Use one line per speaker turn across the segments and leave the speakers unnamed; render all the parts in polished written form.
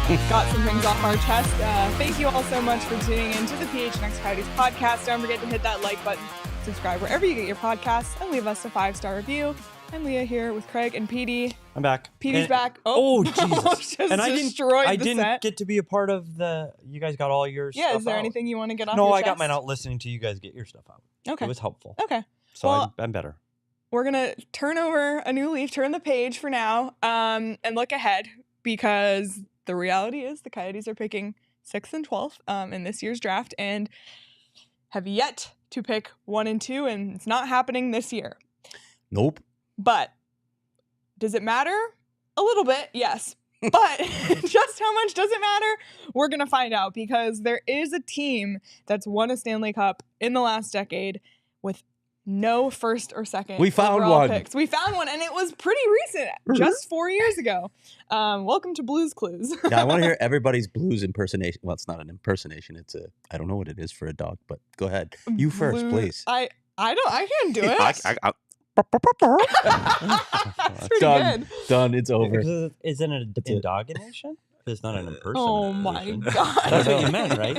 got some things off our chest. Thank you all so much for tuning in to the PHNX Coyotes Podcast. Don't forget to hit that like button, subscribe wherever you get your podcasts, and leave us a 5-star review. I'm Leah here with Craig and Petey.
I'm back.
Petey's back.
Oh, Jesus.
And I
didn't get to be a part of the, you guys got all your stuff out.
Yeah, is there anything you want to get off
your
your
chest?
chest?
No, I got mine out listening to you guys get your stuff out.
Okay.
It was helpful.
Okay.
So
well,
I'm better.
We're going to turn over a new leaf, turn the page for now, and look ahead, because the reality is the Coyotes are picking 6th and 12th in this year's draft and have yet to pick 1 and 2, and it's not happening this year.
Nope.
But does it matter? A little bit, yes. But just how much does it matter? We're going to find out, because there is a team that's won a Stanley Cup in the last decade with no first or second
We found
overall
one.
picks. We found one, and it was pretty recent, just 4 years ago. Welcome to Blues Clues.
Yeah, I want to hear everybody's Blues impersonation. Well, it's not an impersonation. It's a, I don't know what it is for a dog, but go ahead. You first, please.
I can't do it.
I
That's pretty good.
Done. It's over.
Isn't it an indogination? It's not an impersonation.
Oh my God.
That's what you meant, right?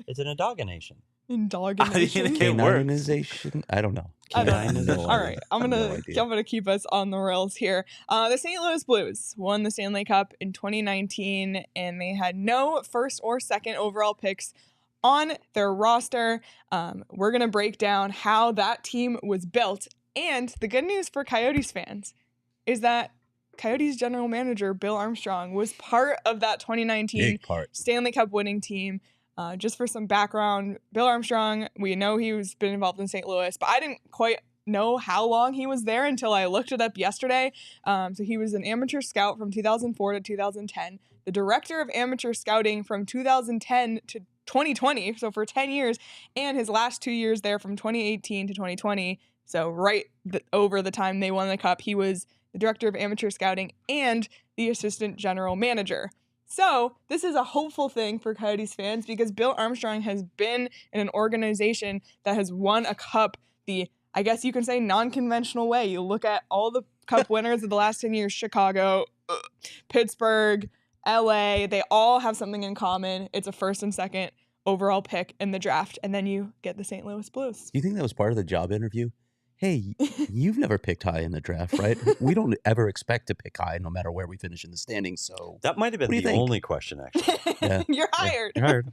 It's an indogination.
Indogination.
Canonization? I don't know.
I don't know.
No
All right, I'm
idea.
gonna keep us on the rails here. The St. Louis Blues won the Stanley Cup in 2019, and they had no first or second overall picks on their roster. We're gonna break down how that team was built, and the good news for Coyotes fans is that Coyotes general manager Bill Armstrong was part of that 2019 Stanley Cup winning team. Just for some background, Bill Armstrong, we know he's been involved in St. Louis, but I didn't quite know how long he was there until I looked it up yesterday. So he was an amateur scout from 2004 to 2010, the director of amateur scouting from 2010 to 2020, so for 10 years, and his last 2 years there from 2018 to 2020, so over the time they won the Cup, he was the director of amateur scouting and the assistant general manager. So this is a hopeful thing for Coyotes fans, because Bill Armstrong has been in an organization that has won a cup the, I guess you can say, non-conventional way. You look at all the cup winners of the last 10 years, Chicago, Pittsburgh, LA, they all have something in common. It's a first and second overall pick in the draft, and then you get the St. Louis Blues.
Do you think that was part of the job interview? Hey, you've never picked high in the draft, right? We don't ever expect to pick high no matter where we finish in the standings. So
that might have been the only question, actually.
Yeah.
You're hired.
You're hired.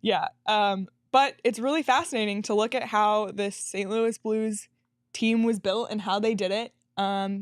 Yeah. But it's really fascinating to look at how this St. Louis Blues team was built and how they did it.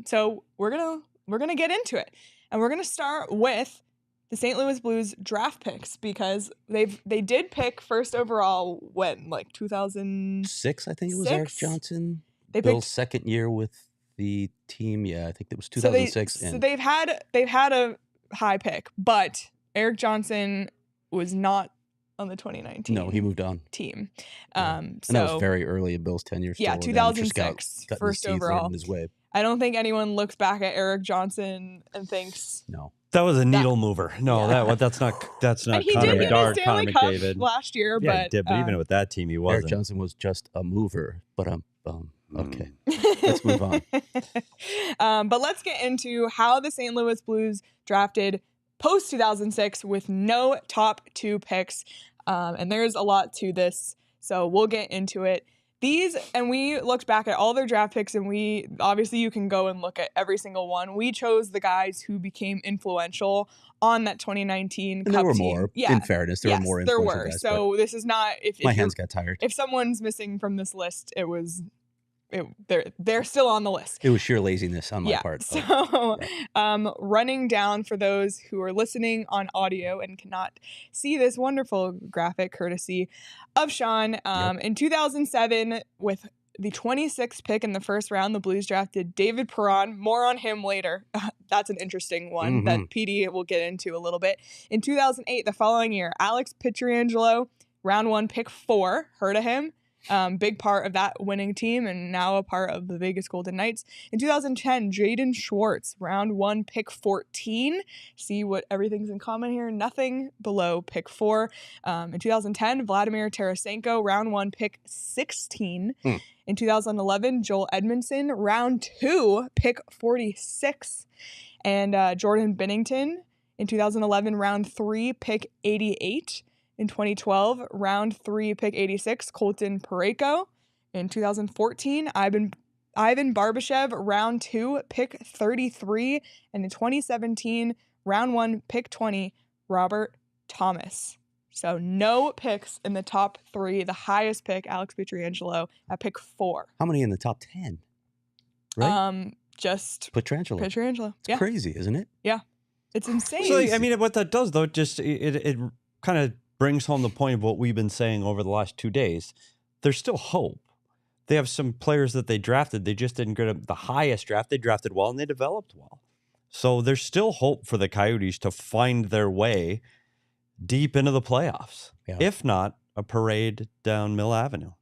So we're gonna get into it, and we're gonna start with the St. Louis Blues draft picks, because they did pick first overall when, like 2006,
I think it was Eric Johnson.
They
Bill's second year with the team. Yeah, I think it was 2006.
So they've had a high pick, but Eric Johnson was not on the 2019.
No, he moved on
team.
And that was very early in Bill's tenure.
Yeah, 2006, first overall.
His way.
I don't think anyone looks back at Eric Johnson and thinks
no.
That was a needle mover. No,
yeah.
that's not
and he
Connor
did
Bedard,
get a
Connor
Stanley Cup
McDavid
last year,
yeah,
but
he did, but even with that team, he wasn't.
Eric Johnson was just a mover, but okay. Let's move on.
But let's get into how the St. Louis Blues drafted post 2006 with no top 2 picks. And there's a lot to this, so we'll get into it. And we looked back at all their draft picks, and obviously you can go and look at every single one. We chose the guys who became influential on that 2019
and
Cup
there were
team.
more,
Yeah.
in fairness, there were more influential
there were.
guys.
So this is not, if
my hands got tired.
If someone's missing from this list, they're still on the list.
It was sheer laziness on my part.
So running down for those who are listening on audio and cannot see this wonderful graphic courtesy of Sean. In 2007, with the 26th pick in the first round, the Blues drafted David Perron. More on him later. That's an interesting one that Petey will get into a little bit. In 2008, the following year, Alex Pietrangelo, round 1, pick 4. Heard of him? Big part of that winning team and now a part of the Vegas Golden Knights. In 2010, Jaden Schwartz, round 1, pick 14. See what everything's in common here. Nothing below pick 4. In 2010, Vladimir Tarasenko, round 1, pick 16. In 2011, Joel Edmondson, round 2, pick 46. And Jordan Binnington In 2011, round 3, pick 88. In 2012, round 3, pick 86, Colton Parayko. In 2014, Ivan Barbashev, round 2, pick 33. And in 2017, round 1, pick 20, Robert Thomas. So no picks in the top 3. The highest pick, Alex Pietrangelo, at pick 4.
How many in the top 10? Right?
Just
Pietrangelo.
It's
crazy, isn't it?
Yeah. It's insane.
So, I mean, what that does, though, just it kind of brings home the point of what we've been saying over the last 2 days. There's still hope. They have some players that they drafted. They just didn't get the highest draft. They drafted well and they developed well. So there's still hope for the Coyotes to find their way deep into the playoffs. Yeah. If not, a parade down Mill Avenue.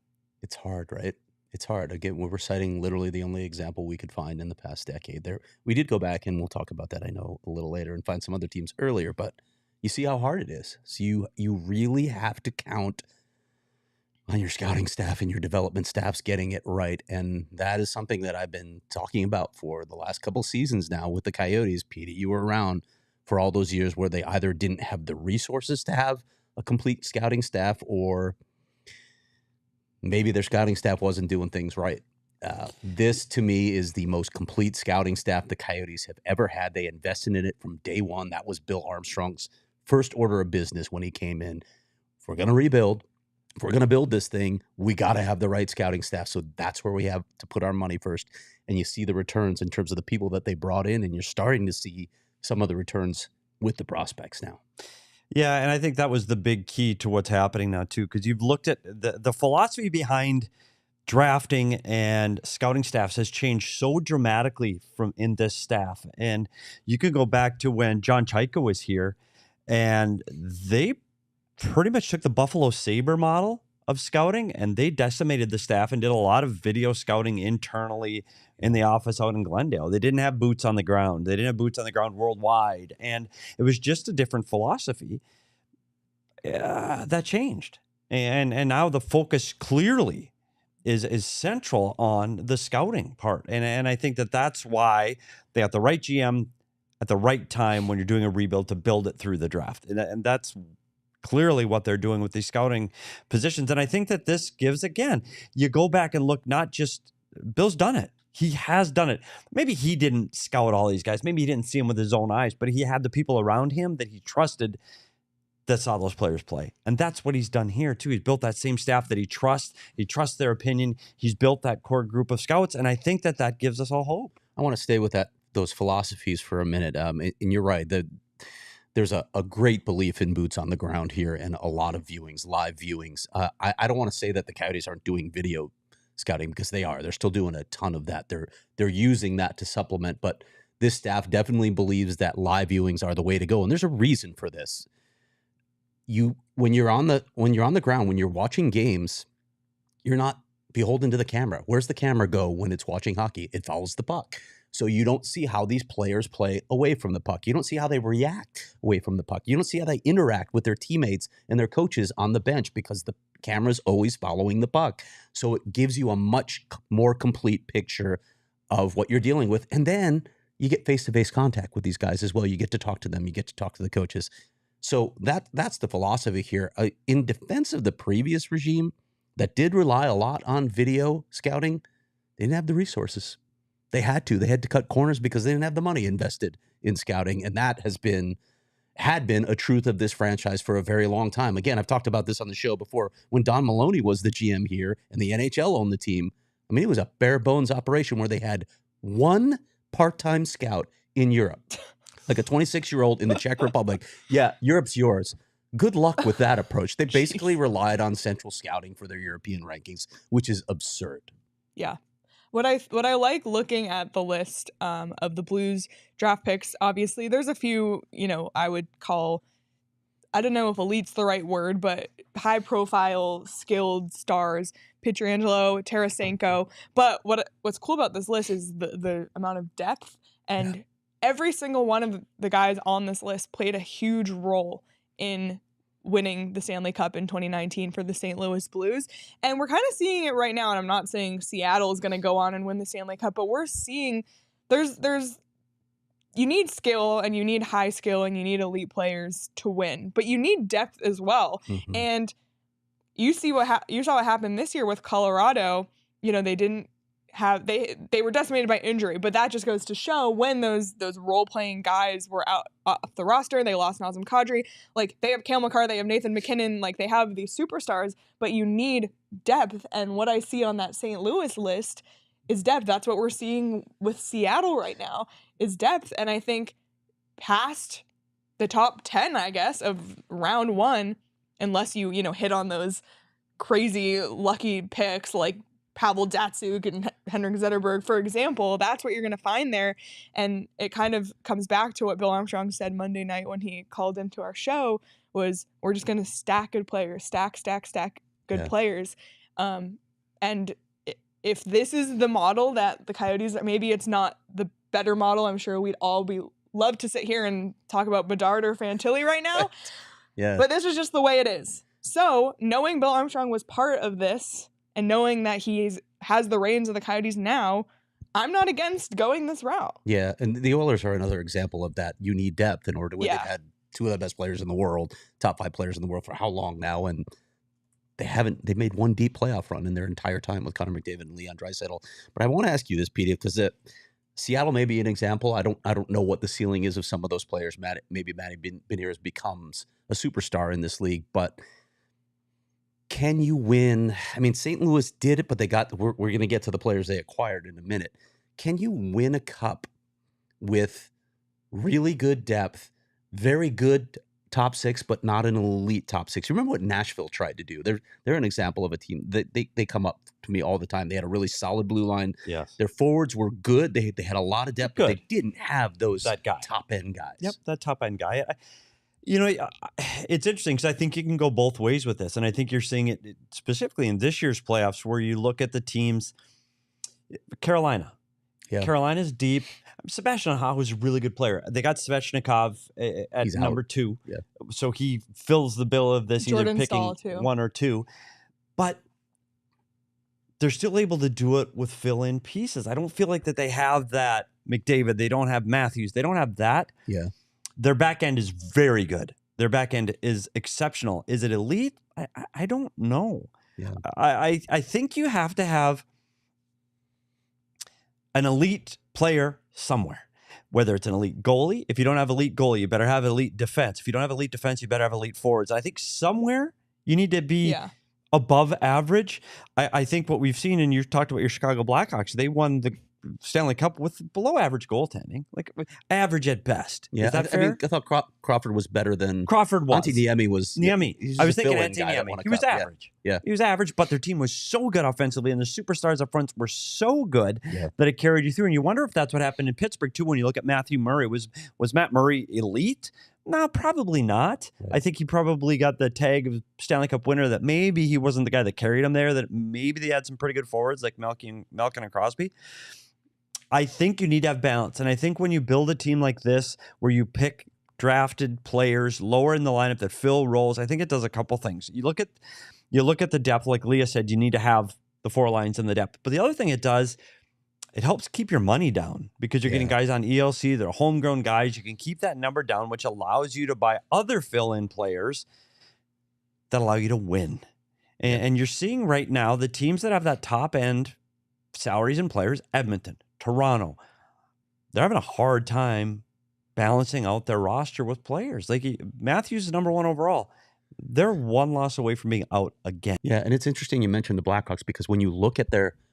It's hard, right? It's hard. Again, we're citing literally the only example we could find in the past decade. We did go back, and we'll talk about that, I know, a little later, and find some other teams earlier, but you see how hard it is. So you really have to count on your scouting staff and your development staffs getting it right, and that is something that I've been talking about for the last couple seasons now with the Coyotes. Petey, you were around for all those years where they either didn't have the resources to have a complete scouting staff, or maybe their scouting staff wasn't doing things right. This, to me, is the most complete scouting staff the Coyotes have ever had. They invested in it from day one. That was Bill Armstrong's first order of business when he came in. If we're going to rebuild, if we're going to build this thing, we got to have the right scouting staff. So that's where we have to put our money first. And you see the returns in terms of the people that they brought in, and you're starting to see some of the returns with the prospects now.
Yeah, and I think that was the big key to what's happening now, too, because you've looked at the philosophy behind drafting and scouting staffs has changed so dramatically from in this staff. And you could go back to when John Chaika was here, and they pretty much took the Buffalo Sabre model of scouting, and they decimated the staff and did a lot of video scouting internally in the office out in Glendale. They didn't have boots on the ground. They didn't have boots on the ground worldwide. And it was just a different philosophy. That changed. And now the focus clearly is central on the scouting part. And I think that's why they have the right GM at the right time when you're doing a rebuild to build it through the draft. And that's clearly what they're doing with these scouting positions. And I think that this gives, again, you go back and look, not just Bill's done it. He has done it. Maybe he didn't scout all these guys. Maybe he didn't see them with his own eyes, but he had the people around him that he trusted that saw those players play. And that's what he's done here too. He's built that same staff that he trusts. He trusts their opinion. He's built that core group of scouts. And I think that gives us all hope.
I want to stay with those philosophies for a minute. And you're right. There's a great belief in boots on the ground here and a lot of viewings, live viewings. I don't want to say that the Coyotes aren't doing video scouting, because they are. They're still doing a ton of that. They're using that to supplement, but this staff definitely believes that live viewings are the way to go. And there's a reason for this. When you're on the ground, when you're watching games, you're not beholden to the camera. Where's the camera go when it's watching hockey? It follows the puck. So you don't see how these players play away from the puck. You don't see how they react away from the puck. You don't see how they interact with their teammates and their coaches on the bench, because the camera's always following the puck. So it gives you a much more complete picture of what you're dealing with. And then you get face-to-face contact with these guys as well. You get to talk to them. You get to talk to the coaches. So that's the philosophy here. In defense of the previous regime that did rely a lot on video scouting, they didn't have the resources. They had to cut corners because they didn't have the money invested in scouting. And that had been a truth of this franchise for a very long time. Again, I've talked about this on the show before. When Don Maloney was the GM here and the NHL owned the team, I mean, it was a bare bones operation where they had one part-time scout in Europe, like a 26-year-old in the Czech Republic. Yeah, Europe's yours. Good luck with that approach. They basically relied on central scouting for their European rankings, which is absurd.
Yeah. What I like looking at the list of the Blues draft picks, obviously there's a few, I would call, I don't know if elite's the right word, but high profile, skilled stars, Pietrangelo, Tarasenko. But what's cool about this list is the amount of depth, and every single one of the guys on this list played a huge role in winning the Stanley Cup in 2019 for the St. Louis Blues. And we're kind of seeing it right now. And I'm not saying Seattle is going to go on and win the Stanley Cup, but we're seeing there's you need skill and you need high skill and you need elite players to win, but you need depth as well.
Mhm.
And you saw what happened this year with Colorado. You know, they didn't have they were decimated by injury, but that just goes to show when those role playing guys were out off the roster. They lost Nazem Kadri. Like, they have Cale Makar, they have Nathan McKinnon. Like, they have these superstars, but you need depth. And what I see on that St. Louis list is depth. That's what we're seeing with Seattle right now, is depth. And I think past the top 10, I guess, of round one, unless you hit on those crazy lucky picks like Pavel Datsyuk and Henrik Zetterberg, for example, that's what you're going to find there. And it kind of comes back to what Bill Armstrong said Monday night when he called into our show, was we're just going to stack good players, stack good players. And if this is the model that the Coyotes, maybe it's not the better model. I'm sure we'd all love to sit here and talk about Bedard or Fantilli right now.
Yeah.
But this is just the way it is. So knowing Bill Armstrong was part of this and knowing that he has the reins of the Coyotes now, I'm not against going this route.
Yeah, and the Oilers are another example of that. You need depth in order to win.
Yeah.
They've had two of the best players in the world, top 5 players in the world for how long now? And they've made one deep playoff run in their entire time with Connor McDavid and Leon Draisaitl. But I want to ask you this, Petey, because Seattle may be an example. I don't know what the ceiling is of some of those players. Maybe Matty Beniers becomes a superstar in this league, but can you win? I mean, St. Louis did it, but we're going to get to the players they acquired in a minute. Can you win a cup with really good depth, very good top 6, but not an elite top 6? You remember what Nashville tried to do? They're an example of a team that they come up to me all the time. They had a really solid blue line.
Yes.
Their forwards were good. They had a lot of depth, but they didn't have that
guy.
top end guys.
Yep, that top end guy. It's interesting because I think you can go both ways with this. And I think you're seeing it specifically in this year's playoffs where you look at the teams. Carolina. Yeah. Carolina's deep. Sebastian Aho is a really good player. They got Svechnikov at number 2.
Yeah.
So he fills the bill of this,
Jordan
either picking
Stahl,
one or two. But they're still able to do it with fill-in pieces. I don't feel like that they have that McDavid. They don't have Matthews. They don't have that.
Yeah.
Their back end is very good. Their back end is exceptional. Is it elite? I don't know.
Yeah.
I think you have to have an elite player somewhere, whether it's an elite goalie. If you don't have elite goalie, you better have elite defense. If you don't have elite defense, you better have elite forwards. I think somewhere you need to be above average. I think what we've seen, and you talked about your Chicago Blackhawks, they won the Stanley Cup with below average goaltending, like average at best.
Yeah,
is that fair?
I thought Crawford was better than
Crawford was.
Antti Niemi was.
Niemi. I was thinking Antti Niemi. He was average.
Yeah.
He was average, but their team was so good offensively, and the superstars up front were so good that it carried you through. And you wonder if that's what happened in Pittsburgh too. When you look at Matthew Murray, was Matt Murray elite? No, probably not. Right. I think he probably got the tag of Stanley Cup winner, that maybe he wasn't the guy that carried him there, that maybe they had some pretty good forwards like Malkin and Crosby. I think you need to have balance. And I think when you build a team like this, where you pick drafted players lower in the lineup that fill roles, I think it does a couple things. You look at the depth, like Leah said, you need to have the 4 lines in the depth. But the other thing it does, it helps keep your money down, because you're getting guys on ELC, they're homegrown guys. You can keep that number down, which allows you to buy other fill-in players that allow you to win. And you're seeing right now the teams that have that top end salaries and players, Edmonton, Toronto, they're having a hard time balancing out their roster with players. Like Matthews is number 1 overall. They're 1 loss away from being out again.
Yeah, and it's interesting you mentioned the Blackhawks, because when you look at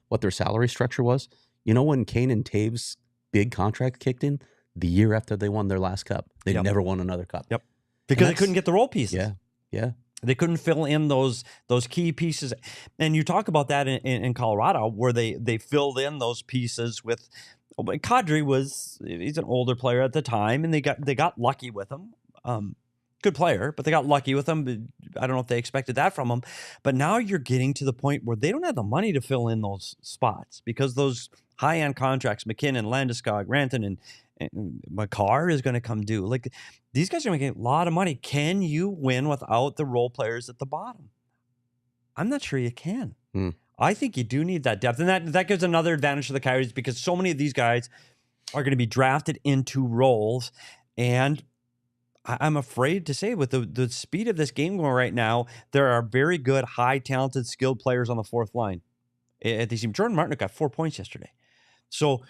what their salary structure was, when Kane and Taves' big contract kicked in, the year after they won their last cup, they never won another cup.
Yep. Because they couldn't get the role pieces.
Yeah. Yeah.
They couldn't fill in those key pieces. And you talk about that in Colorado, where they filled in those pieces with Kadri. He's an older player at the time, and they got lucky with him. Good player, but they got lucky with him. I don't know if they expected that from him. But now you're getting to the point where they don't have the money to fill in those spots, because those high-end contracts, McKinnon, Landeskog, Rantanen, and Makar is going to come due. Like, these guys are making a lot of money. Can you win without the role players at the bottom? I'm not sure you can. I think you do need that depth. And that gives another advantage to the Coyotes, because so many of these guys are going to be drafted into roles. And I'm afraid to say, with the speed of this game going right now, there are very good, high, talented, skilled players on the fourth line at the team. Jordan Martinook got 4 points yesterday. So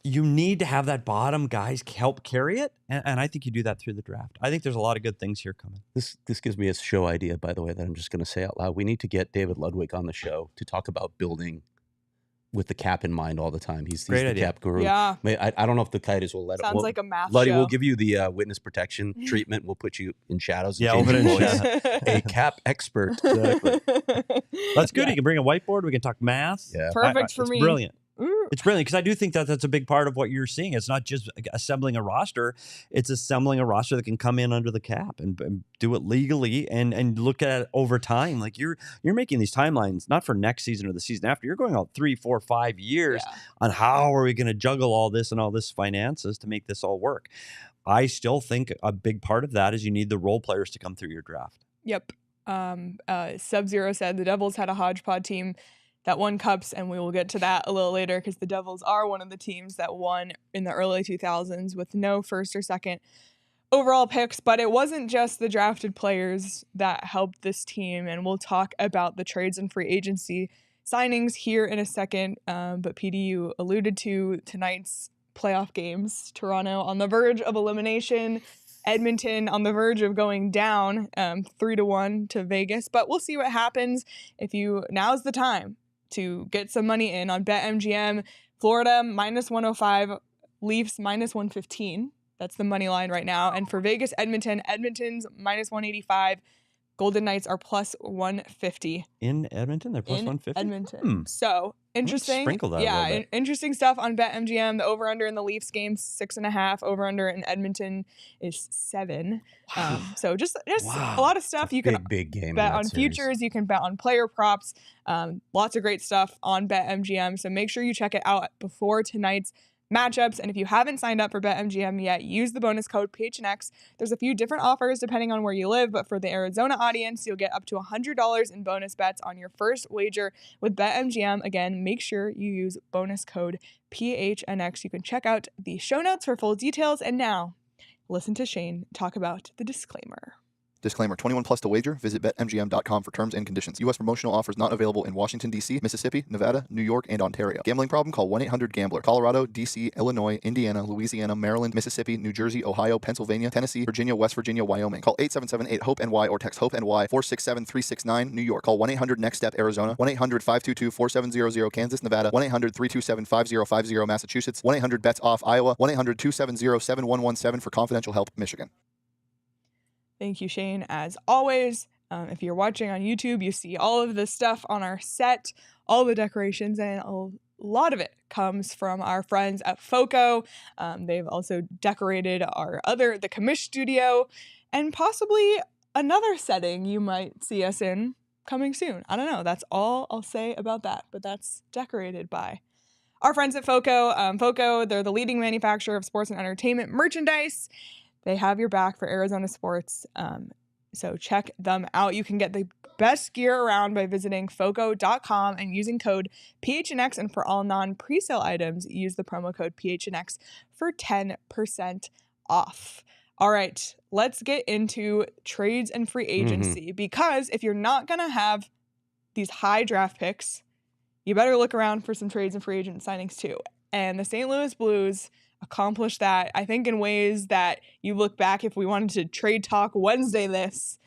you need to have that bottom guys help carry it, and I think you do that through the draft. I think there's a lot of good things here coming.
This gives me a show idea, by the way, that I'm just going to say out loud. We need to get David Ludwig on the show to talk about building with the cap in mind all the time. He's the
idea.
cap guru.
Yeah.
I don't know if the Coyotes will let it.
Sounds like a math
Luddy,
show.
we'll give you the witness protection treatment. We'll put you in shadows. And
Yeah,
change
over
your
in
voice.
shadows.
A cap expert.
Exactly. That's good. You can bring a whiteboard. We can talk math.
Yeah.
Perfect for me.
It's brilliant. It's brilliant because I do think that that's a big part of what you're seeing. It's not just assembling a roster; it's assembling a roster that can come in under the cap and do it legally and look at it over time. Like you're making these timelines not for next season or the season after. You're going out 3, 4, 5 years on how are we going to juggle all this and all this finances to make this all work. I still think a big part of that is you need the role players to come through your draft.
Yep. Sub-Zero said the Devils had a hodgepodge team that won cups, and we will get to that a little later because the Devils are one of the teams that won in the early 2000s with no first or second overall picks. But it wasn't just the drafted players that helped this team, and we'll talk about the trades and free agency signings here in a second. But Petey, you alluded to tonight's playoff games. Toronto on the verge of elimination. Edmonton on the verge of going down 3-1 to Vegas. But we'll see what happens. Now's the time to get some money in on BetMGM. Florida -105, Leafs -115. That's the money line right now. And for Vegas, Edmonton's -185. Golden Knights are +150.
In Edmonton, they're +150.
Edmonton. So interesting.
Sprinkle that a little bit.
Interesting stuff on BetMGM. The over/under in the Leafs game 6.5. Over/under in Edmonton is 7. So just a lot of stuff. You can
big game
bet
in that
on
series.
futures. You can bet on player props. Lots of great stuff on BetMGM. So make sure you check it out before tonight's matchups. And if you haven't signed up for BetMGM yet, use the bonus code PHNX. There's a few different offers depending on where you live, but for the Arizona audience, you'll get up to $100 in bonus bets on your first wager with BetMGM. Again, make sure you use bonus code PHNX. You can check out the show notes for full details. And now, listen to Shane talk about the disclaimer.
Disclaimer, 21 plus to wager. Visit BetMGM.com for terms and conditions. U.S. promotional offers not available in Washington, D.C., Mississippi, Nevada, New York, and Ontario. Gambling problem? Call 1-800-GAMBLER. Colorado, D.C., Illinois, Indiana, Louisiana, Maryland, Mississippi, New Jersey, Ohio, Pennsylvania, Tennessee, Virginia, West Virginia, Wyoming. Call 877-8-HOPE-NY or text HOPE-NY 467-369, New York. Call 1-800-NEXT-STEP, Arizona. 1-800-522-4700, Kansas, Nevada. 1-800-327-5050, Massachusetts. 1-800-BETS-OFF, Iowa. 1-800-270-7117 for confidential help, Michigan.
Thank you, Shane. As always, if you're watching on YouTube, you see all of the stuff on our set, all the decorations, and a lot of it comes from our friends at FOCO. They've also decorated the commish studio and possibly another setting you might see us in coming soon. I don't know. That's all I'll say about that, but that's decorated by our friends at FOCO. FOCO, they're the leading manufacturer of sports and entertainment merchandise. They have your back for Arizona sports, so check them out. You can get the best gear around by visiting foco.com and using code PHNX, and for all non-presale items, use the promo code PHNX for 10% off. All right, let's get into trades and free agency, because if you're not going to have these high draft picks, you better look around for some trades and free agent signings too. And the St. Louis Blues accomplish that, I think, in ways that you look back, if we wanted to trade talk Wednesday this,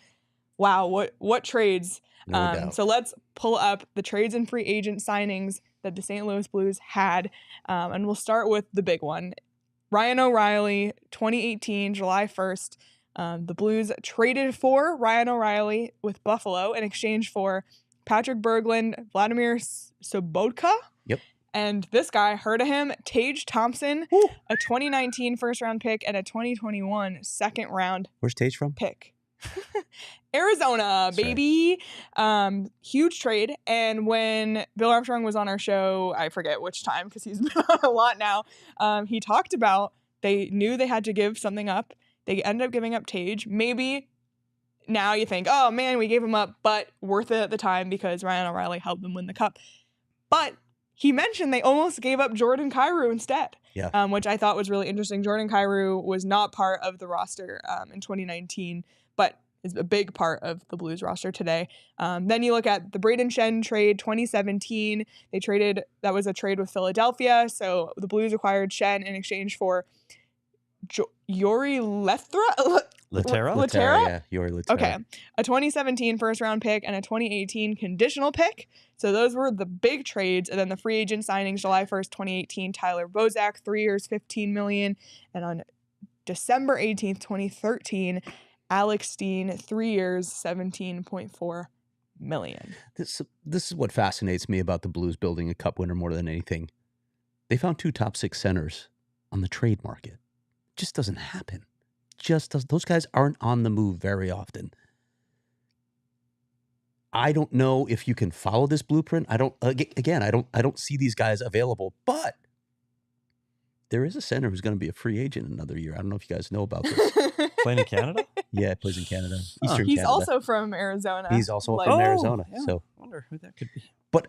wow, what trades.
No doubt.
So let's pull up the trades and free agent signings that the St. Louis Blues had, and we'll start with the big one. Ryan O'Reilly, 2018, July 1st. The Blues traded for Ryan O'Reilly with Buffalo in exchange for Patrick Berglund, Vladimir Sobotka.
Yep.
And this guy, heard of him, Tage Thompson, a 2019 first-round pick and a 2021 second-round
Where's Tage from?
pick. Arizona,
That's
baby. Huge trade. And when Bill Armstrong was on our show, I forget which time because he's been on a lot now, he talked about they knew they had to give something up. They ended up giving up Tage. Maybe now you think, oh, man, we gave him up, but worth it at the time because Ryan O'Reilly helped them win the cup. But he mentioned they almost gave up Jordan Kyrou instead. which I thought was really interesting. Jordan Kyrou was not part of the roster in 2019, but is a big part of the Blues roster today. Then you look at the Brayden Schenn trade, 2017. That was a trade with Philadelphia. So the Blues acquired Schenn in exchange for Yori Lehtera?
Yeah, Yori Lehtera.
Okay. A 2017 first round pick and a 2018 conditional pick. So those were the big trades. And then the free agent signings, July 1st, 2018, Tyler Bozak, 3 years, $15 million. And on December 18th, 2013, Alex Steen, 3 years, $17.4 million.
This is what fascinates me about the Blues building a cup winner more than anything. They found 2 top 6 centers on the trade market. It just doesn't happen. Those guys aren't on the move very often. I don't know if you can follow this blueprint. I don't see these guys available, but there is a center who's going to be a free agent another year. I don't know if you guys know about this.
Playing in Canada?
Yeah, he plays in Canada. Eastern
He's
Canada.
also from Arizona.
He's also from Arizona.
Yeah.
So
I wonder who that could be.
But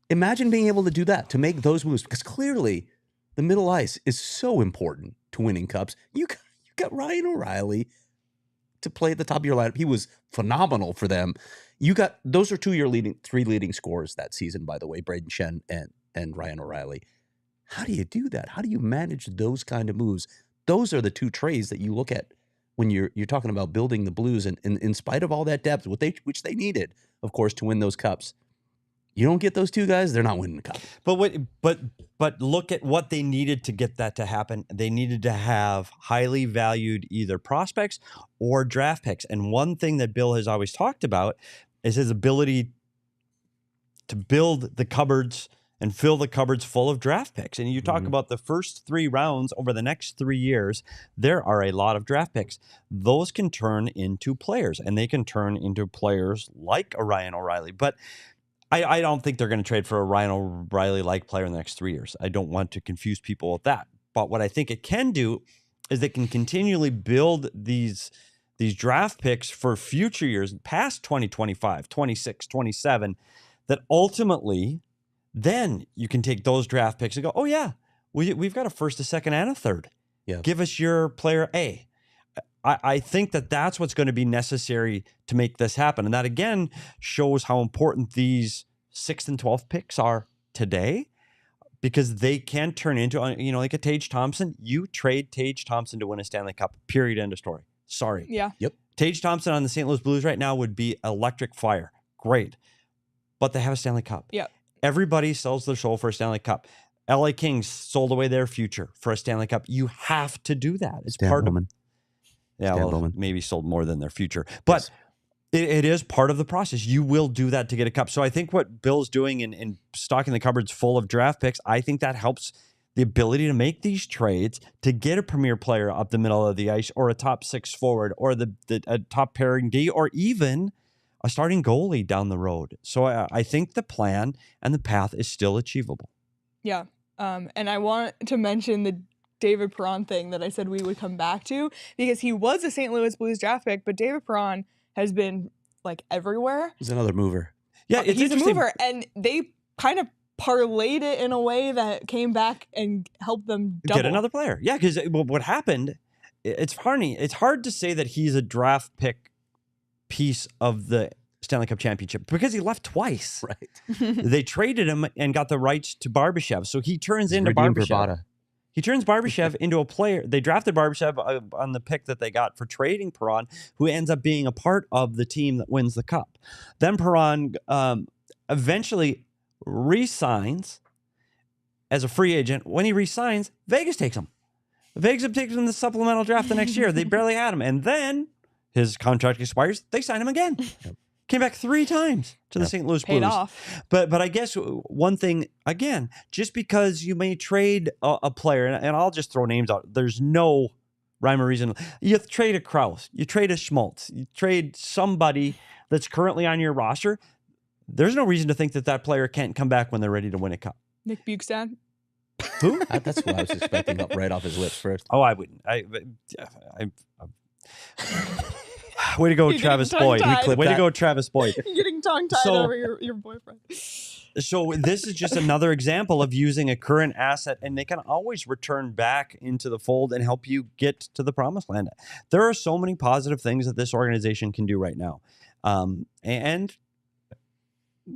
imagine being able to do that, to make those moves, because clearly the middle ice is so important to winning cups. You got Ryan O'Reilly to play at the top of your lineup. He was phenomenal for them. Those are 3 leading scorers that season, by the way, Brayden Schenn and Ryan O'Reilly. How do you do that? How do you manage those kind of moves? Those are the 2 trays that you look at when you're talking about building the Blues, and in spite of all that depth, which they needed, of course, to win those cups. You don't get those 2 guys, they're not winning the cup.
But look at what they needed to get that to happen. They needed to have highly valued either prospects or draft picks. And one thing that Bill has always talked about is his ability to build the cupboards and fill the cupboards full of draft picks. And you talk about the first 3 rounds over the next 3 years, there are a lot of draft picks. Those can turn into players, and they can turn into players like a Ryan O'Reilly. But I don't think they're going to trade for a Ryan O'Reilly-like player in the next 3 years. I don't want to confuse people with that. But what I think it can do is they can continually build these draft picks for future years, past 2025, 26, 27, that ultimately then you can take those draft picks and go, oh, yeah, we've got a first, a second, and a third.
Yeah.
Give us your player A. I think that's what's going to be necessary to make this happen. And that, again, shows how important these 6th and 12th picks are today, because they can turn into, like a Tage Thompson. You trade Tage Thompson to win a Stanley Cup, period, end of story. Sorry.
Yeah.
Yep.
Tage Thompson on the St. Louis Blues right now would be electric fire. Great. But they have a Stanley Cup.
Yeah.
Everybody sells their soul for a Stanley Cup. LA Kings sold away their future for a Stanley Cup. You have to do that. It's part of it. Yeah, well, maybe sold more than their future. But it is part of the process. You will do that to get a cup. So I think what Bill's doing in stocking the cupboards full of draft picks, I think that helps the ability to make these trades to get a premier player up the middle of the ice, or a top 6 forward, or a top pairing D, or even a starting goalie down the road. So I think the plan and the path is still achievable.
Yeah. And I want to mention the David Perron thing that I said we would come back to, because he was a St. Louis Blues draft pick, but David Perron has been like everywhere.
He's another mover.
Yeah,
he's a mover, and they kind of parlayed it in a way that came back and helped them double.
Get another player. Yeah, because what happened, it's funny. It's hard to say that he's a draft pick piece of the Stanley Cup championship, because he left twice.
Right.
They traded him and got the rights to Barbashev. So he turns into Barbashev. He turns Barbashev into a player. They drafted Barbashev on the pick that they got for trading Perron, who ends up being a part of the team that wins the cup. Then Perron eventually re-signs as a free agent. When he re-signs, Vegas takes him. Vegas takes him in the supplemental draft the next year. They barely had him. And then his contract expires. They sign him again. Yep. Came back 3 times to the St. Louis Blues.
Paid off.
But I guess one thing, again, just because you may trade a player, and I'll just throw names out. There's no rhyme or reason. You trade a Krause. You trade a Schmaltz. You trade somebody that's currently on your roster. There's no reason to think that player can't come back when they're ready to win a cup.
Nick Bukestad?
Who?
That's what I was expecting up right off his lips first.
Oh, I wouldn't. Way to go, Travis Boyd.
Way
to go, Travis Boyd.
You're getting tongue-tied over your boyfriend.
So this is just another example of using a current asset, and they can always return back into the fold and help you get to the promised land. There are so many positive things that this organization can do right now. And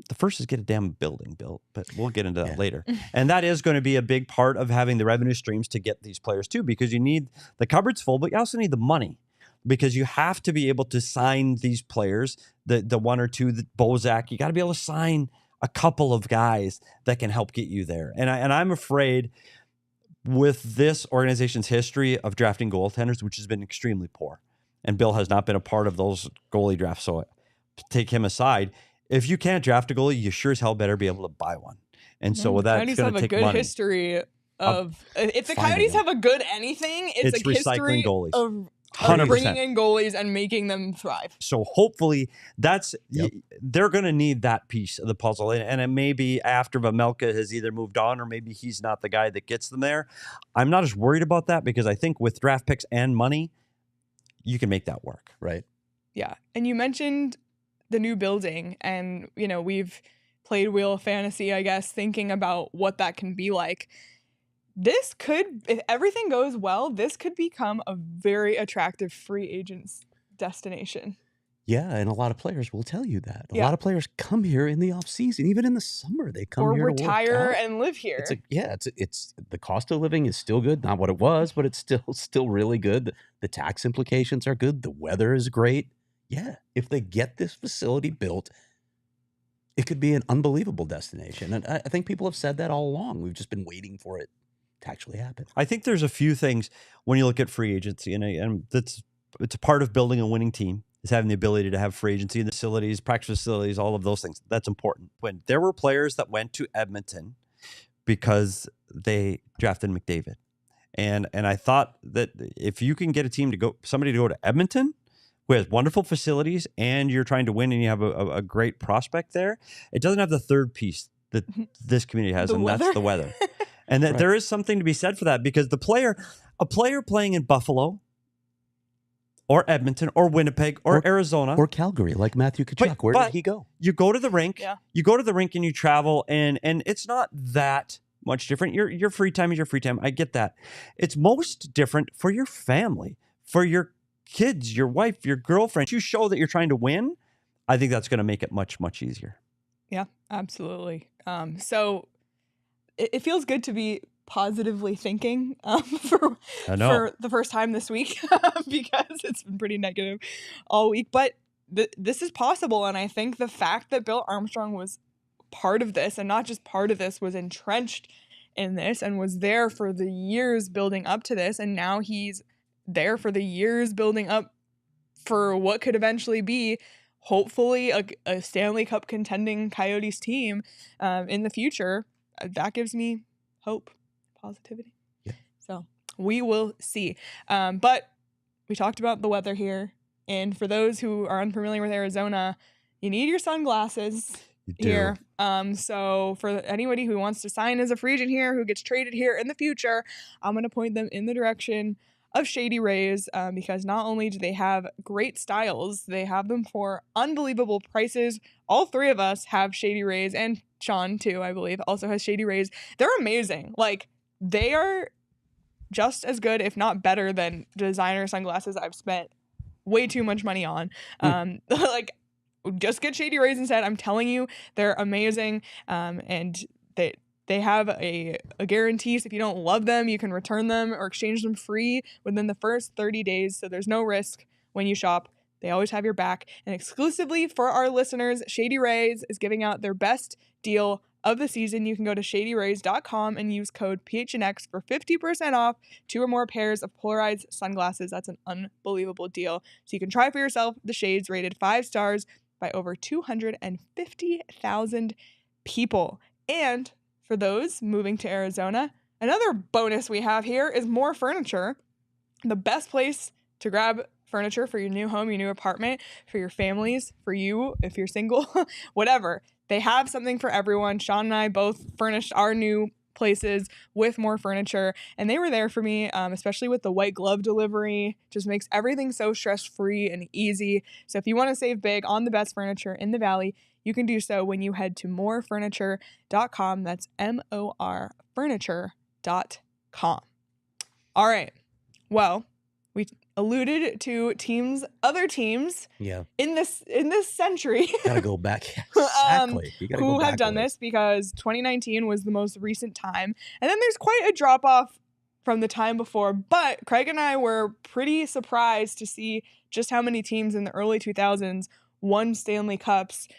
the first is get a damn building built, but we'll get into that later. And that is going to be a big part of having the revenue streams to get these players too, because you need the cupboards full, but you also need the money, because you have to be able to sign these players, the one or two, the Bozak, you got to be able to sign a couple of guys that can help get you there. And I'm afraid with this organization's history of drafting goaltenders, which has been extremely poor, and Bill has not been a part of those goalie drafts, so take him aside. If you can't draft a goalie, you sure as hell better be able to buy one. And so that's going to take money.
Coyotes have a good history of if the Coyotes have a good anything, it's a history
recycling goalies.
Of
100%.
Bringing in goalies and making them thrive.
So hopefully they're going to need that piece of the puzzle. And it may be after Vamelka has either moved on or maybe he's not the guy that gets them there. I'm not as worried about that, because I think with draft picks and money, you can make that work.
Right.
Yeah. And you mentioned the new building, and, you know, we've played Wheel of Fantasy, I guess, thinking about what that can be like. This could, if everything goes well, this could become a very attractive free agents destination.
Yeah, and a lot of players will tell you that. A lot of players come here in the off season, even in the summer. They come here
or retire and live here.
It's the cost of living is still good, not what it was, but it's still really good. The tax implications are good. The weather is great. Yeah, if they get this facility built, it could be an unbelievable destination. And I think people have said that all along. We've just been waiting for it to actually happen.
I think there's a few things when you look at free agency, and it's a part of building a winning team, is having the ability to have free agency in the facilities, practice facilities, all of those things. That's important. When there were players that went to Edmonton because they drafted McDavid, and I thought that if you can get somebody to go to Edmonton who has wonderful facilities and you're trying to win and you have a great prospect there, it doesn't have the third piece that this community has, and that's the weather. And that there is something to be said for that, because a player playing in Buffalo or Edmonton or Winnipeg or Arizona
or Calgary, like Matthew Tkachuk, where did he go?
You go to the rink, you go to the rink and you travel, and it's not that much different. Your free time is your free time. I get that. It's most different for your family, for your kids, your wife, your girlfriend. You show that you're trying to win. I think that's going to make it much, much easier.
Yeah, absolutely. So it feels good to be positively thinking for the first time this week because it's been pretty negative all week. But this is possible. And I think the fact that Bill Armstrong was part of this, and not just part of this, was entrenched in this and was there for the years building up to this. And now he's there for the years building up for what could eventually be, hopefully, a Stanley Cup contending Coyotes team in the future. That gives me hope, positivity.
Yeah.
So we will see. But we talked about the weather here. And for those who are unfamiliar with Arizona, you need your sunglasses here. So for anybody who wants to sign as a free agent here, who gets traded here in the future, I'm going to point them in the direction of Shady Rays, because not only do they have great styles, they have them for unbelievable prices. All three of us have Shady Rays, and Sean too, I believe, also has Shady Rays. They're amazing. Like, they are just as good, if not better, than designer sunglasses I've spent way too much money on. Like, just get Shady Rays instead. I'm telling you, they're amazing. And they have a guarantee, so if you don't love them, you can return them or exchange them free within the first 30 days, so there's no risk when you shop. They always have your back. And exclusively for our listeners, Shady Rays is giving out their best deal of the season. You can go to shadyrays.com and use code PHNX for 50% off 2 or more pairs of polarized sunglasses. That's an unbelievable deal. So you can try for yourself the shades rated 5 stars by over 250,000 people. And for those moving to Arizona, another bonus we have here is more furniture. The best place to grab furniture for your new home, your new apartment, for your families, for you, if you're single, whatever. They have something for everyone. Sean and I both furnished our new places with more furniture, and they were there for me, especially with the white glove delivery. Just makes everything so stress-free and easy. So if you want to save big on the best furniture in the Valley, you can do so when you head to morefurniture.com. That's MOR furniture.com. All right. Well, we alluded to other teams in this century.
Gotta go back. Exactly.
Who have done this, because 2019 was the most recent time. And then there's quite a drop off from the time before. But Craig and I were pretty surprised to see just how many teams in the early 2000s won Stanley Cups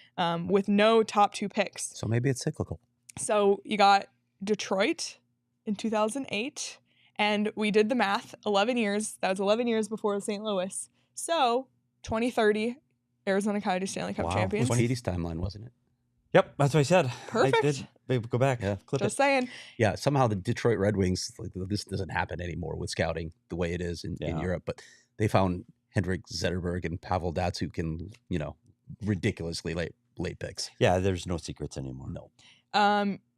with no top 2 picks.
So maybe it's cyclical. So
you got Detroit in 2008. And we did the math, 11 years. That was 11 years before St. Louis. So 2030, Arizona Coyotes Stanley Cup champions.
It was Petey's timeline, wasn't it?
Yep, that's what I said.
Perfect.
I did. Babe, go back.
Yeah.
Clip
Just
it.
saying.
Yeah, somehow the Detroit Red Wings, this doesn't happen anymore with scouting the way it is in Europe. But they found Henrik Zetterberg and Pavel Datsyuk in, ridiculously late picks.
Yeah, there's no secrets anymore.
No.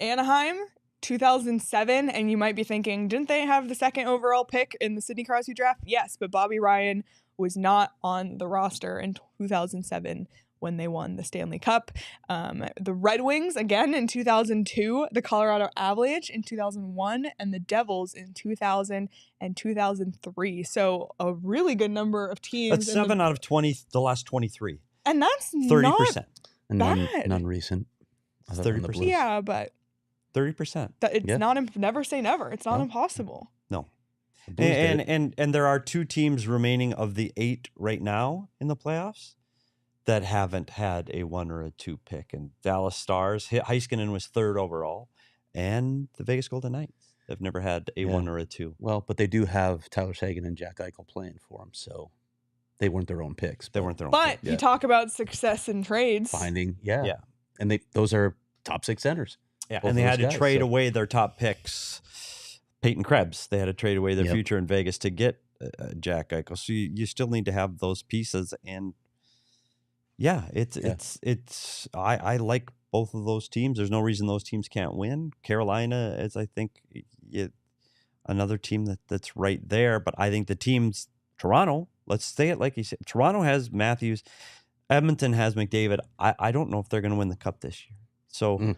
Anaheim, 2007, and you might be thinking, didn't they have the 2nd overall pick in the Sidney Crosby draft? Yes, but Bobby Ryan was not on the roster in 2007 when they won the Stanley Cup. The Red Wings, again, in 2002, the Colorado Avalanche in 2001, and the Devils in 2000 and 2003. So a really good number of teams.
That's 7 out of 20, the last 23.
And that's
30%.
And
bad.
none recent.
30%.
Yeah, but
30%.
It's not. Never say never. It's not impossible.
No. And there are 2 teams remaining of the 8 right now in the playoffs that haven't had a 1 or a 2 pick. And Dallas Stars, Heiskanen was 3rd overall, and the Vegas Golden Knights have never had a 1 or a 2.
Well, but they do have Tyler Seguin and Jack Eichel playing for them, so they weren't their own picks.
They weren't their own.
But you talk about success in trades.
Finding, and those are top 6 centers.
Yeah, and they had to trade away their top picks. Peyton Krebs, they had to trade away their future in Vegas to get Jack Eichel. So you still need to have those pieces, and I like both of those teams. There's no reason those teams can't win. Carolina is, I think, another team that's right there. But I think the teams, Toronto, let's say it like you said, Toronto has Matthews, Edmonton has McDavid. I don't know if they're going to win the Cup this year. So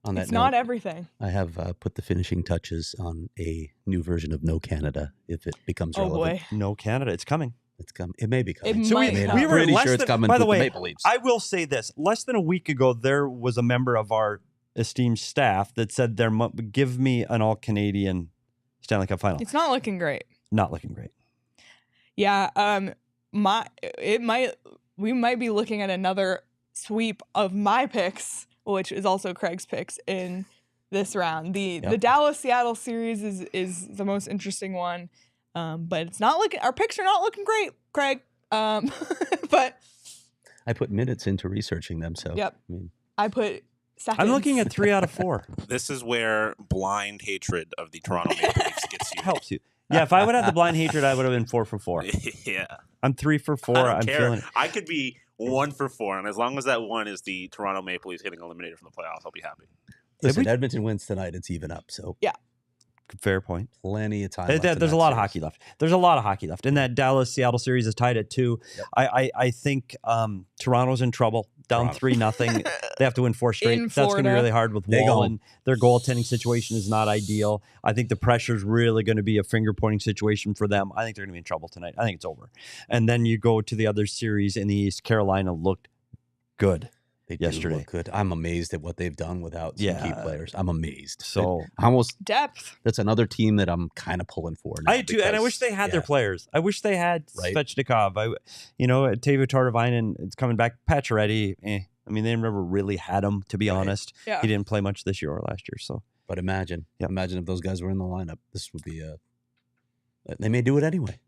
on that
it's
note,
not everything.
I have put the finishing touches on a new version of No Canada if it becomes relevant.
Boy.
No Canada, it's coming.
It's coming. It may be coming.
It might come.
I'm pretty sure it's coming.
By the way,
the Maple Leafs.
I will say this: less than a week ago, there was a member of our esteemed staff that said, "Give me an all-Canadian Stanley Cup final."
It's not looking great.
Not looking great.
Yeah. We might be looking at another sweep of my picks, which is also Craig's picks in this round. The Dallas-Seattle series is the most interesting one. But it's not looking. Our picks are not looking great, Craig. But
I put minutes into researching them, so
yep. I put seconds.
I'm looking at 3 out of 4.
This is where blind hatred of the Toronto Maple Leafs gets you.
Helps you. Yeah, if I would have the blind hatred, I would have been 4 for 4.
Yeah,
I'm 3 for 4.
I don't
I'm
care.
feeling it.
I could be 1 for 4, and as long as that one is the Toronto Maple Leafs getting eliminated from the playoffs, I'll be happy.
Listen, Edmonton wins tonight. It's even up. So
yeah.
Fair point.
Plenty of time.
There's a lot of hockey left. There's a lot of hockey left. And that Dallas-Seattle series is tied at 2. Yep. I think Toronto's in trouble. Down 3-0. They have to win 4 straight. That's going to be really hard with Wall. Their goaltending situation is not ideal. I think the pressure is really going to be a finger-pointing situation for them. I think they're going to be in trouble tonight. I think it's over. And then you go to the other series in the East. Carolina looked good. Yesterday.
Look good. I'm amazed at what they've done without some key players. I'm amazed.
So
almost
depth.
That's another team that I'm kind of pulling for now.
I do, and I wish they had their players. I wish they had Svechnikov. Teuvo Teravainen is coming back. Pacioretty. I mean, they never really had him, to be honest.
Yeah.
He didn't play much this year or last year. So,
but imagine if those guys were in the lineup. This would be They may do it anyway.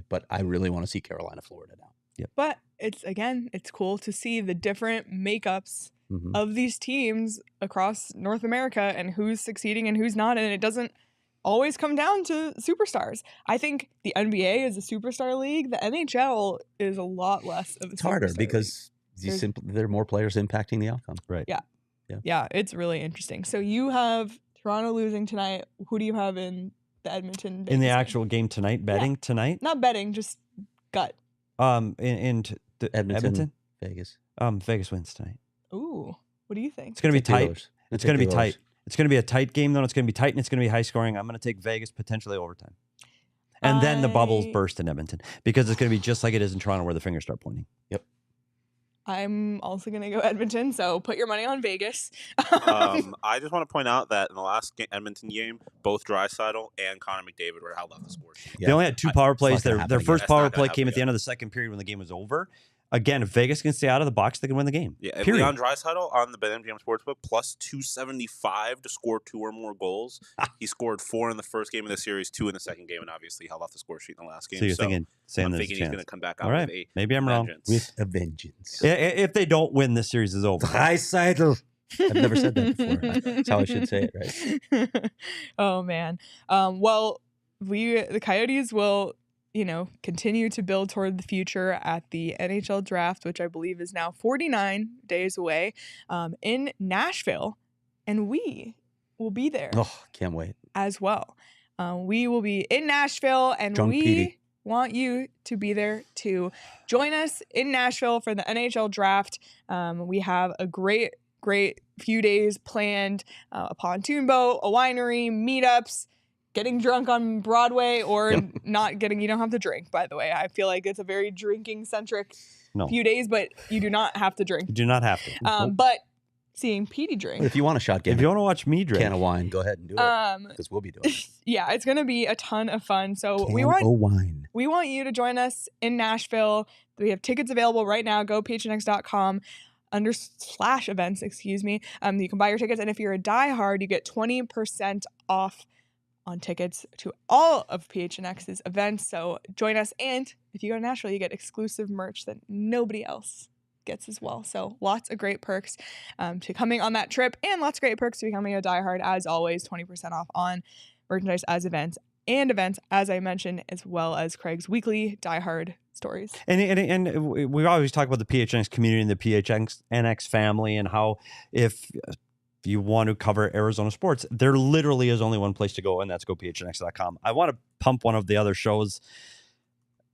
But I really want to see Carolina, Florida now.
Yep.
But it's cool to see the different makeups of these teams across North America and who's succeeding and who's not. And it doesn't always come down to superstars. I think the NBA is a superstar league. The NHL is a lot less of a superstar
It's harder because
league.
there are more players impacting the outcome.
Right.
Yeah. Yeah, it's really interesting. So you have Toronto losing tonight. Who do you have in the Edmonton Vegas
In the
game?
actual game tonight, betting tonight?
Not betting, just gut.
In the
Edmonton, Vegas.
Vegas wins tonight.
Ooh, what do you think?
It's going to be tight.
Oilers.
It's going to be tight. It's going to be a tight game, though. It's going to be tight, and it's going to be high scoring. I'm going to take Vegas potentially overtime. And then the bubbles burst in Edmonton because it's going to be just like it is in Toronto where the fingers start pointing.
Yep.
I'm also going to go Edmonton, so put your money on Vegas.
I just want to point out that in the last Edmonton game, both Draisaitl and Connor McDavid were held off the score sheet.
They only had 2 power plays. Their first power play came at the
again.
end of the second period when the game was over. Again, if Vegas can stay out of the box, they can win the game.
Yeah, and
Period.
Leon Draisaitl on the BetMGM Sportsbook plus 275 to score 2 or more goals. He scored 4 in the first game of the series, 2 in the second game, and obviously held off the score sheet in the last game.
So you're thinking,
I'm
there's
thinking
a
he's going
chance.
to come back out
All right,
with a
maybe I'm wrong.
vengeance.
With a vengeance.
If they don't win, this series is over.
Draisaitl. I've never said that before. That's how I should say it, right?
Oh man. Well, the Coyotes will, continue to build toward the future at the NHL Draft, which I believe is now 49 days away, in Nashville, and we will be there.
Oh, can't wait.
As well. We will be in Nashville, and
Drunk
we
Petey.
want you to be there to join us in Nashville for the NHL Draft. We have a great few days planned, a pontoon boat, a winery, meetups, getting drunk on Broadway, or not getting. You don't have to drink, by the way. I feel like it's a very drinking-centric few days, but you do not have to drink.
You do not have to.
But seeing Petey drink.
If you want a shot game,
If you want to watch me drink,
can of wine, go ahead and do it. Because we'll be doing it.
Yeah, it's going to be a ton of fun. So
Can
we
of wine.
want you to join us in Nashville. We have tickets available right now. Go phnx.com /events, excuse me. You can buy your tickets, and if you're a diehard, you get 20% off on tickets to all of PHNX's events. So join us, and if you go to Nashville, you get exclusive merch that nobody else gets as well. So lots of great perks to coming on that trip, and lots of great perks to becoming a diehard. As always, 20% off on merchandise as events, as I mentioned, as well as Craig's weekly diehard stories.
And we always talk about the PHNX community and the PHNX family, and how if you want to cover Arizona sports, there literally is only one place to go, and that's gophnx.com. I want to pump one of the other shows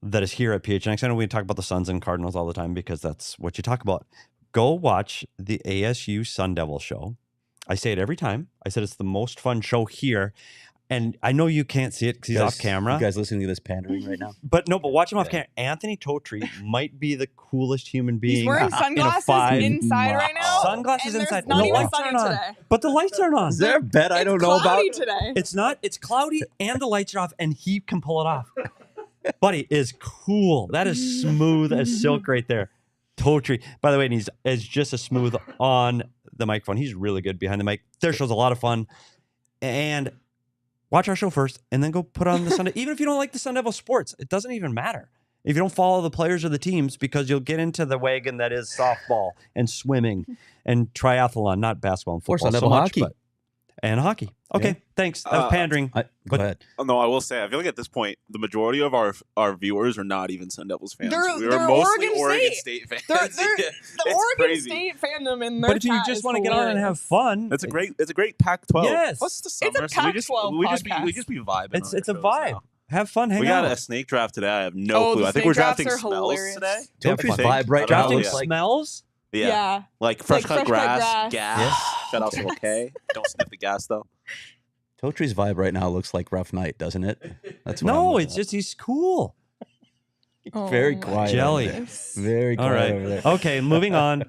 that is here at PHNX. I know we talk about the Suns and Cardinals all the time because that's what you talk about. Go watch the ASU Sun Devil show. I say it every time. I said it's the most fun show here. And I know you can't see it because he's off camera.
You guys listening to this pandering right now?
But watch him off camera. Anthony Totri might be the coolest human being.
He's wearing sunglasses inside right now.
Sunglasses
and
inside.
Not
The
even
lights
sunny
aren't on.
today.
But the lights aren't on.
Is there a bet I don't know about?
It's cloudy today.
It's not. It's cloudy and the lights are off, and he can pull it off. Buddy is cool. That is smooth as silk right there. Totri. By the way, and he's just as smooth on the microphone. He's really good behind the mic. Their show's a lot of fun. And watch our show first, and then go put on the Sunday. Even if you don't like the Sun Devil sports, it doesn't even matter. If you don't follow the players or the teams, because you'll get into the wagon that is softball and swimming and triathlon, not basketball and football.
Sun Devil hockey.
And hockey. Okay,
Yeah.
thanks. That was pandering.
Go ahead.
No, I will say, I feel like at this point, the majority of our viewers are not even Sun Devils fans.
They're
mostly
Oregon
State fans.
The
It's
Oregon
crazy.
State fandom in their
But if you
chat
just
is
want to get on and have
hilarious.
fun,
It's a great Pac-12.
Yes.
Plus the summer,
It's a Pac-12
we
podcast.
just be vibing.
it's
on
a
our shows
vibe.
now.
Have fun, hang
We
out.
got a snake draft today. I have no clue.
the
I think we're
snake drafts
drafting
are
smells
hilarious.
today.
Totri's
I
vibe right now
Drafting
looks like
smells?
Yeah. Like fresh cut grass, gas.
Yeah.
Shout out to OK. Don't sniff the gas though.
Totri's vibe right now looks like rough night, doesn't it? That's what I'm
No,
looking
it's
at.
just he's cool.
Very
my
quiet.
Jelly.
goodness.
Very
All
quiet
right.
over there.
Okay, moving on.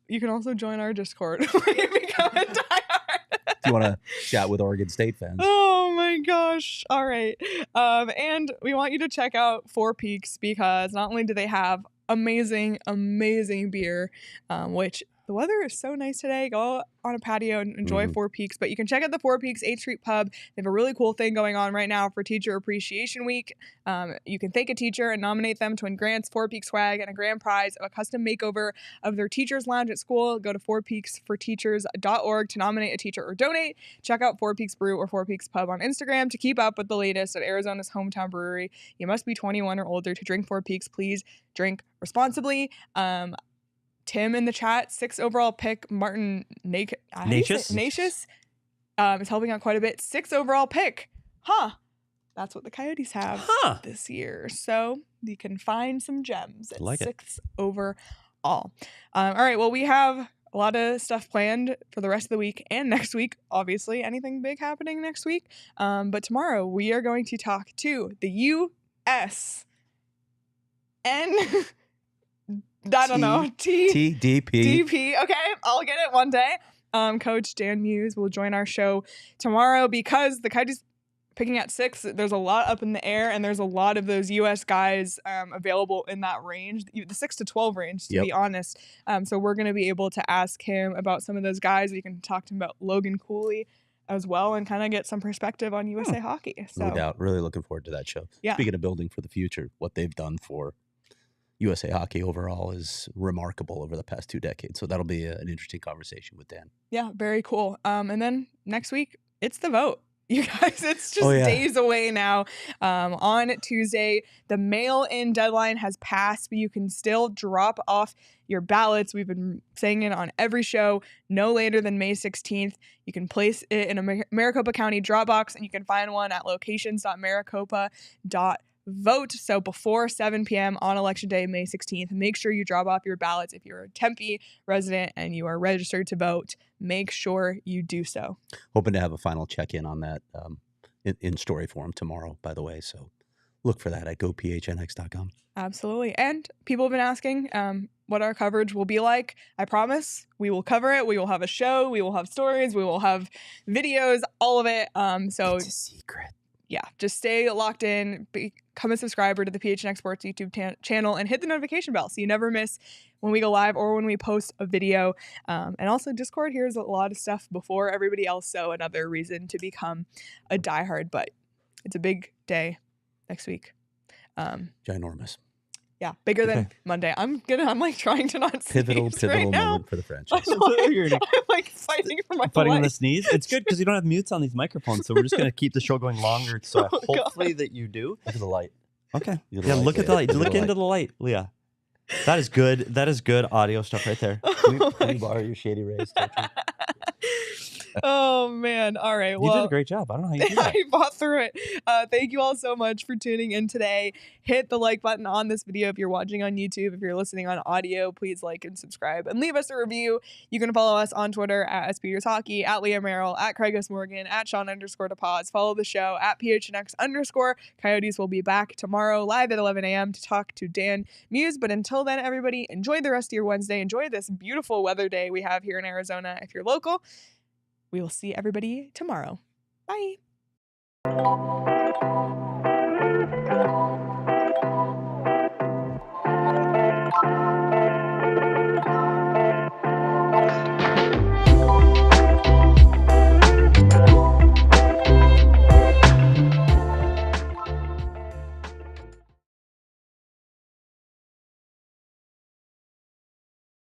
You can also join our Discord where you become a diehard.
Do you want to chat with Oregon State fans?
Oh my gosh. All right. And we want you to check out Four Peaks, because not only do they have amazing beer, which the weather is so nice today. Go on a patio and enjoy Four Peaks. But you can check out the Four Peaks 8th Street Pub. They have a really cool thing going on right now for Teacher Appreciation Week. You can thank a teacher and nominate them to win grants, Four Peaks swag, and a grand prize of a custom makeover of their teacher's lounge at school. Go to fourpeaksforteachers.org to nominate a teacher or donate. Check out Four Peaks Brew or Four Peaks Pub on Instagram to keep up with the latest at Arizona's hometown brewery. You must be 21 or older to drink Four Peaks. Please drink responsibly. Tim in the chat, 6th overall pick, Martin
Natchez
is helping out quite a bit. 6th overall pick. That's what the Coyotes have this year. So you can find some gems at
Like it.
6th overall. All right. Well, we have a lot of stuff planned for the rest of the week and next week. Obviously, anything big happening next week. But tomorrow we are going to talk to the U.S. I don't know.
TDP.
DP. Okay, I'll get it one day. Coach Dan Muse will join our show tomorrow because the Coyotes picking at 6. There's a lot up in the air, and there's a lot of those U.S. guys available in that range, the 6 to 12 range, to be honest. So we're going to be able to ask him about some of those guys. We can talk to him about Logan Cooley as well and kind of get some perspective on USA hockey. So.
No doubt. Really looking forward to that show.
Yeah.
Speaking of building for the future, what they've done for USA hockey overall is remarkable over the past 2 decades. So that'll be an interesting conversation with Dan.
Yeah, very cool. And then next week, it's the vote. You guys, it's just days away now. On Tuesday, the mail-in deadline has passed, but you can still drop off your ballots. We've been saying it on every show, no later than May 16th. You can place it in a Maricopa County drop box, and you can find one at locations.maricopa.vote. So before 7 p.m. on Election Day, May 16th, make sure you drop off your ballots. If you're a Tempe resident and you are registered to vote, make sure you do so.
Hoping to have a final check-in on that in story form tomorrow, by the way. So look for that at gophnx.com.
Absolutely. And people have been asking what our coverage will be like. I promise we will cover it. We will have a show. We will have stories. We will have videos, all of it. So
it's a secret.
Yeah, just stay locked in, become a subscriber to the PHNX Sports YouTube channel, and hit the notification bell so you never miss when we go live or when we post a video. And also Discord here's a lot of stuff before everybody else, so another reason to become a diehard. But it's a big day next week.
Ginormous.
Yeah, bigger than Monday. I'm like trying to not
pivotal
right now.
moment for the franchise.
I'm like fighting for my
Fighting
life.
on the sneeze. It's good because you don't have mutes on these microphones, so we're just going to keep the show going longer. So hopefully that you do.
Look at the light.
Okay. Yeah, look at the light. Look into the light, Leah. That is good. That is good audio stuff right there.
Can we borrow your Shady Rays?
Oh, man. All right.
You did a great job. I don't know how you did that.
I fought through it. Thank you all so much for tuning in today. Hit the like button on this video if you're watching on YouTube. If you're listening on audio, please like and subscribe and leave us a review. You can follow us on Twitter at SPetersHockey, at Leah Merrill, at Craigus Morgan, at Sean_DePaz. Follow the show at PHNX_. Coyotes will be back tomorrow live at 11 a.m. to talk to Dan Muse. But until then, everybody, enjoy the rest of your Wednesday. Enjoy this beautiful weather day we have here in Arizona if you're local. We will see everybody tomorrow. Bye.